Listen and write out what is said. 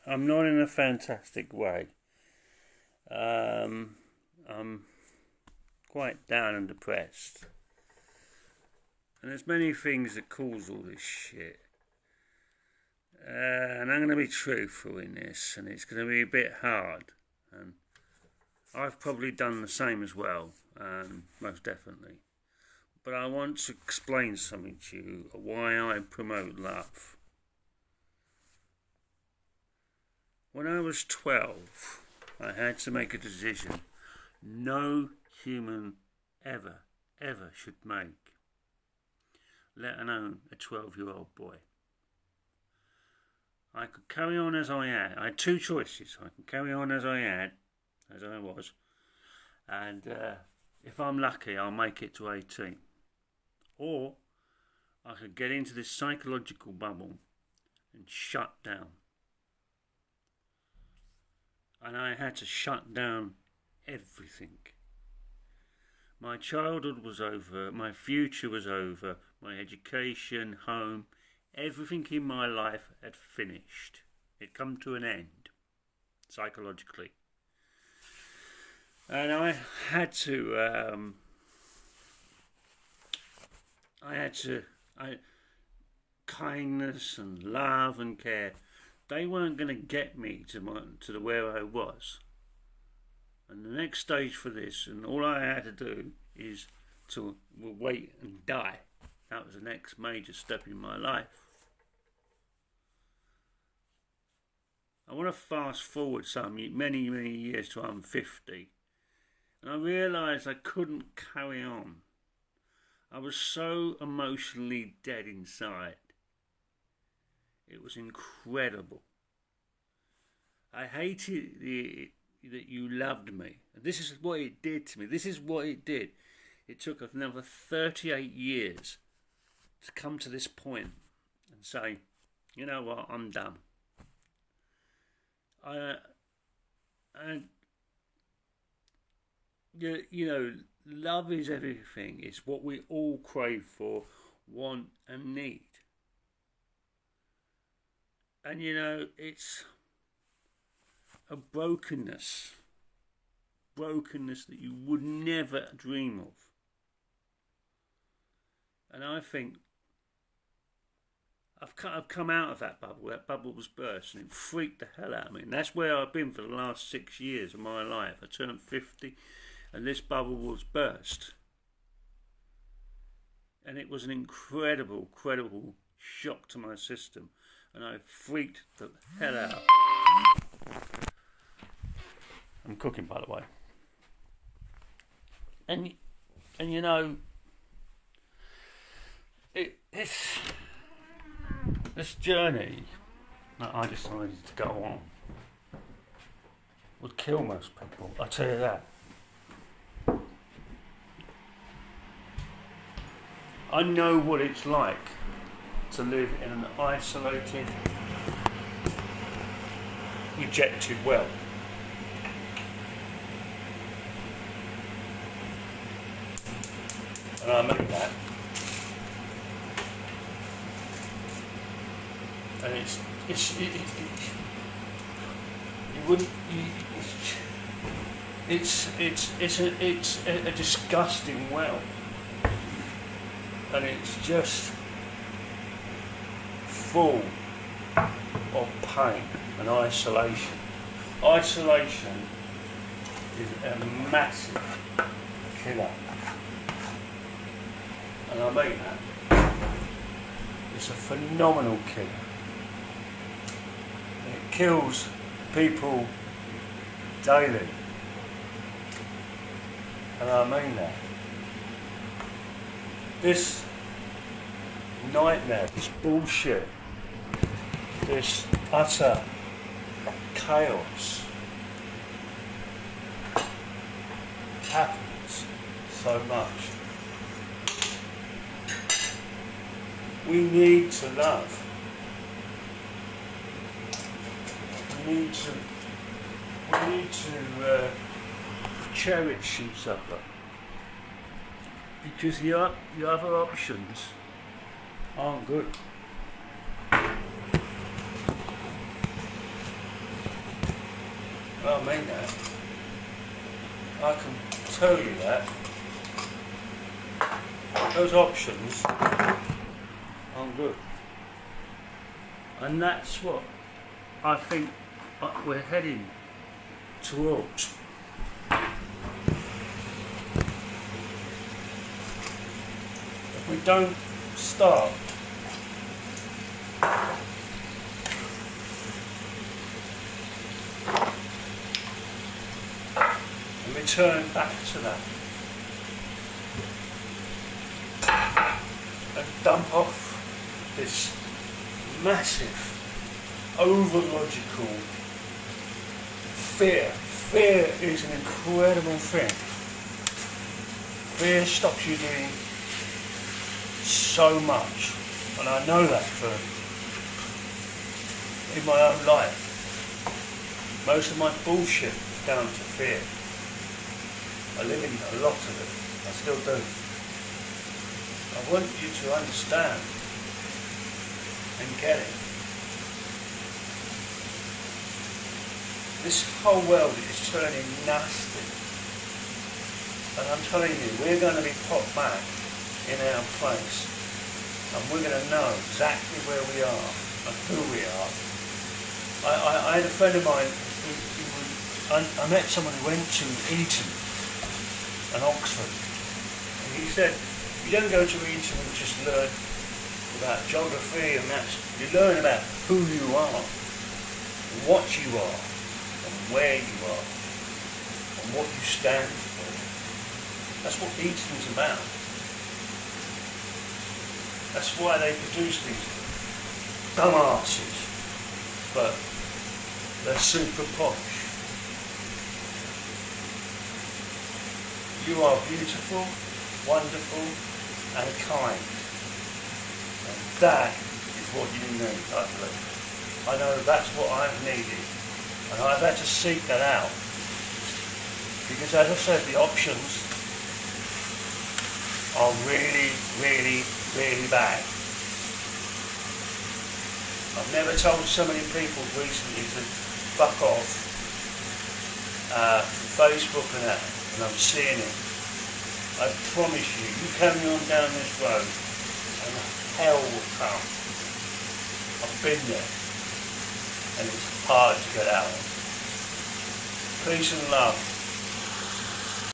I'm not in a fantastic way. I'm quite down and depressed. And there's many things that cause all this shit. And I'm going to be truthful in this, and it's going to be a bit hard. And I've probably done the same as well, most definitely. But I want to explain something to you, why I promote love. When I was 12, I had to make a decision no human ever should make, let alone a 12-year-old boy. I could carry on as I had. I had two choices. I could carry on as I was, and if I'm lucky, I'll make it to 18. Or I could get into this psychological bubble and shut down. And I had to shut down everything. My childhood was over, my future was over, my education, home, everything in my life had finished. It come to an end, psychologically. And I had to, kindness and love and care, they weren't going to get me to where I was. And the next stage for this, and all I had to do is to wait and die. That was the next major step in my life. I want to fast forward many years to I'm 50. And I realised I couldn't carry on. I was so emotionally dead inside. It was incredible. I hated that you loved me. And this is what it did to me. This is what it did. It took another 38 years to come to this point and say, you know what, I'm done. Love is everything. It's what we all crave for, want and need. And it's a brokenness that you would never dream of. And I think I've come out of that bubble. That bubble was burst, and it freaked the hell out of me. And that's where I've been for the last 6 years of my life. I turned 50, and this bubble was burst. And it was an incredible shock to my system. And I freaked the hell out. I'm cooking, by the way. And this journey that I decided to go on would kill most people. I tell you that. I know what it's like to live in an isolated, rejected world. And I mean that. And it's a disgusting well, and it's just full of pain and isolation. Isolation is a massive killer, and I mean that. It's a phenomenal killer. It kills people daily. And I mean that. This nightmare, this bullshit, this utter chaos happens so much. We need to love. We need to cherish each other, because the other options aren't good. I mean that. I can tell you that. Those options aren't good. And that's what I think we're heading towards. If we don't start and return back to that and dump off this massive, over-logical fear. Fear is an incredible thing. Fear stops you doing so much, and I know that in my own life. Most of my bullshit is down to fear. I live in a lot of it. I still do. I want you to understand and get it. This whole world is turning nasty. And I'm telling you, we're going to be put back in our place. And we're going to know exactly where we are and who we are. I had a friend of mine, I met someone who went to Eton and Oxford. And he said, you don't go to Eton and just learn about geography and maths. You learn about who you are, what you are, and where you are, and what you stand for. That's what Eton's about. That's why they produce these dumbasses, but they're super posh. You are beautiful, wonderful, and kind. And that is what you need, I believe. I know that's what I've needed. And I've had to seek that out. Because as I said, the options are really, really, really bad. I've never told so many people recently to fuck off Facebook and that, and I'm seeing it. I promise you, you carry on down this road and hell will come. I've been there and it's hard to get out of. Peace and love.